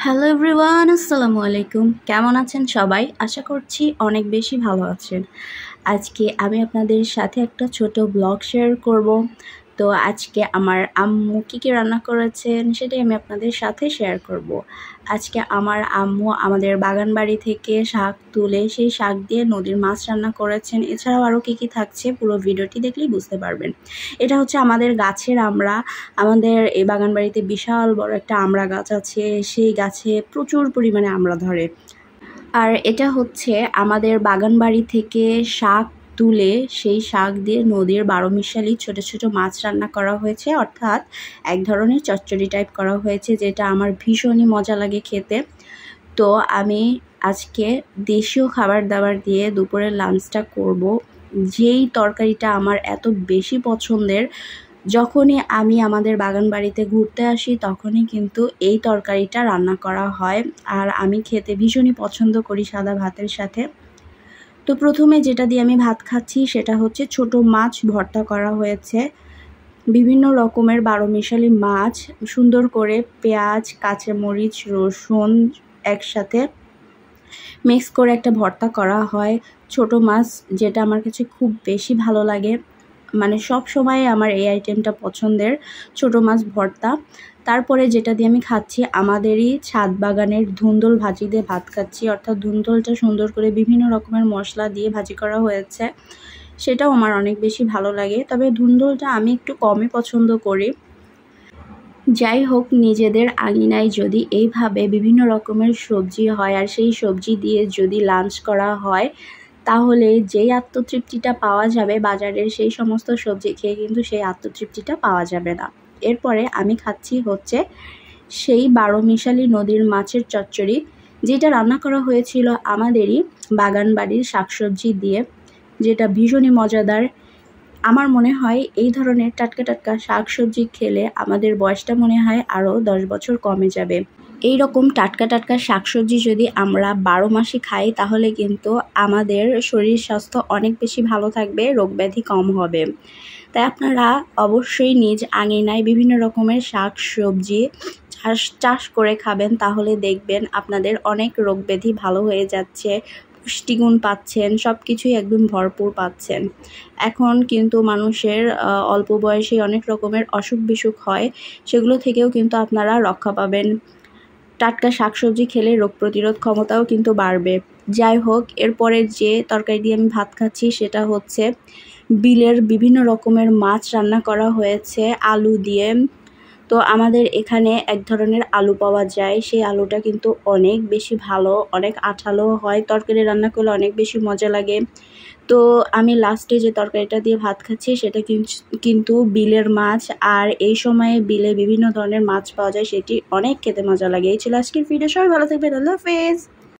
Hello everyone, আসসালামু আলাইকুম। কেমন আছেন সবাই? আশা করছি অনেক বেশি ভালো আছেন। আজকে আমি আপনাদের সাথে একটা ছোট ব্লগ শেয়ার করব। তো আজকে আমার আম্মু কী রান্না করেছেন সেটাই আমি আপনাদের সাথে শেয়ার করব। আজকে আমার আম্মু আমাদের বাগান বাড়ি থেকে শাক তুলে সেই শাক দিয়ে নদীর মাছ রান্না করেছেন। এছাড়াও আরও কী থাকছে পুরো ভিডিওটি দেখলেই বুঝতে পারবেন। এটা হচ্ছে আমাদের গাছের আমড়া। আমাদের এই বাগান বাড়িতে বিশাল বড় একটা আমড়া গাছ আছে, সেই গাছে প্রচুর পরিমাণে আমড়া ধরে। আর এটা হচ্ছে আমাদের বাগান বাড়ি থেকে শাক তুলে সেই শাক দিয়ে নদীর 12 মিশালি ছোট ছোট মাছ রান্না করা হয়েছে, অর্থাৎ এক ধরনের চচ্চড়ি টাইপ করা হয়েছে, যেটা আমার ভীষণই মজা লাগে খেতে। তো আমি আজকে দেশীয় খাবার দাবার দিয়ে দুপুরের লাঞ্চটা করব। যেই তরকারিটা আমার এত বেশি পছন্দের, যখনই আমি আমাদের বাগান বাড়িতে ঘুরতে আসি তখনই কিন্তু এই তরকারিটা রান্না করা হয়, আর আমি খেতে ভীষণই পছন্দ করি সাদা ভাতের সাথে। তো প্রথমে যেটা দিয়ে আমি ভাত খাচ্ছি সেটা হচ্ছে ছোট মাছ ভর্তা করা হয়েছে। বিভিন্ন রকমের 12 মিশালি মাছ সুন্দর করে পেঁয়াজ, কাঁচামরিচ, রসুন একসাথে মিক্স করে একটা ভর্তা করা হয়। ছোট মাছ, যেটা আমার কাছে খুব বেশি ভালো লাগে, মানে সব সময় আমার এই আইটেমটা পছন্দের, ছোট মাছ ভর্তা। তারপরে যেটা দিয়ে আমি খাচ্ছি, আমাদেরই ছাদ বাগানের ধুন্দল ভাজি দিয়ে ভাত খাচ্ছি, অর্থাৎ ধুন্দলটা সুন্দর করে বিভিন্ন রকমের মশলা দিয়ে ভাজি করা হয়েছে, সেটাও আমার অনেক বেশি ভালো লাগে। তবে ধুন্দলটা আমি একটু কমই পছন্দ করি। যাই হোক, নিজেদের আঙিনায় যদি এইভাবে বিভিন্ন রকমের সবজি হয় আর সেই সবজি দিয়ে যদি লাঞ্চ করা হয়, তাহলে যেই আত্মতৃপ্তিটা পাওয়া যাবে বাজারের সেই সমস্ত সবজি খেয়ে কিন্তু সেই আত্মতৃপ্তিটা পাওয়া যাবে না। এরপরে আমি খাচ্ছি হচ্ছে সেই 12 মিশালি নদীর মাছের চচ্চড়ি, যেটা রান্না করা হয়েছিল আমাদেরই বাগান বাড়ির শাকসবজি দিয়ে, যেটা ভীষণই মজাদার। আমার মনে হয় এই ধরনের টাটকা টাটকা শাকসবজি খেলে আমাদের বয়সটা মনে হয় আরও 10 বছর কমে যাবে। এই রকম টাটকা টাটকা শাকসবজি যদি আমরা 12 মাসই খাই, তাহলে কিন্তু আমাদের শরীর স্বাস্থ্য অনেক বেশি ভালো থাকবে, রোগব্যাধি কম হবে। তাই আপনারা অবশ্যই নিজ আঙিনায় বিভিন্ন রকমের শাকসবজি চাষ করে খাবেন, তাহলে দেখবেন আপনাদের অনেক রোগব্যাধি ভালো হয়ে যাচ্ছে, পুষ্টিগুণ পাচ্ছেন, সব কিছুই একদম ভরপুর পাচ্ছেন। এখন কিন্তু মানুষের অল্প বয়সে অনেক রকমের অসুখ বিসুখ হয়, সেগুলো থেকেও কিন্তু আপনারা রক্ষা পাবেন। টাটকা শাকসবজি খেলে রোগ প্রতিরোধ ক্ষমতাও কিন্তু বাড়বে। যাই হোক, এরপরে যে তরকারি দিয়ে আমি ভাত খাচ্ছি সেটা হচ্ছে বিলের বিভিন্ন রকমের মাছ রান্না করা হয়েছে আলু দিয়ে। তো আমাদের এখানে এক ধরনের আলু পাওয়া যায়, সেই আলুটা কিন্তু অনেক বেশি ভালো, অনেক আঠালো হয়, তরকারি রান্না করলে অনেক বেশি মজা লাগে। তো আমি লাস্টে যে তরকারিটা দিয়ে ভাত খাচ্ছি সেটা কিন্তু বিলের মাছ, আর এই সময়ে বিলে বিভিন্ন ধরনের মাছ পাওয়া যায়, সেটি অনেক খেতে মজা লাগে। এই ছিল আজকের ভিডিও। সবাই ভালো থাকবেন, আল্লাহ হাফেজ।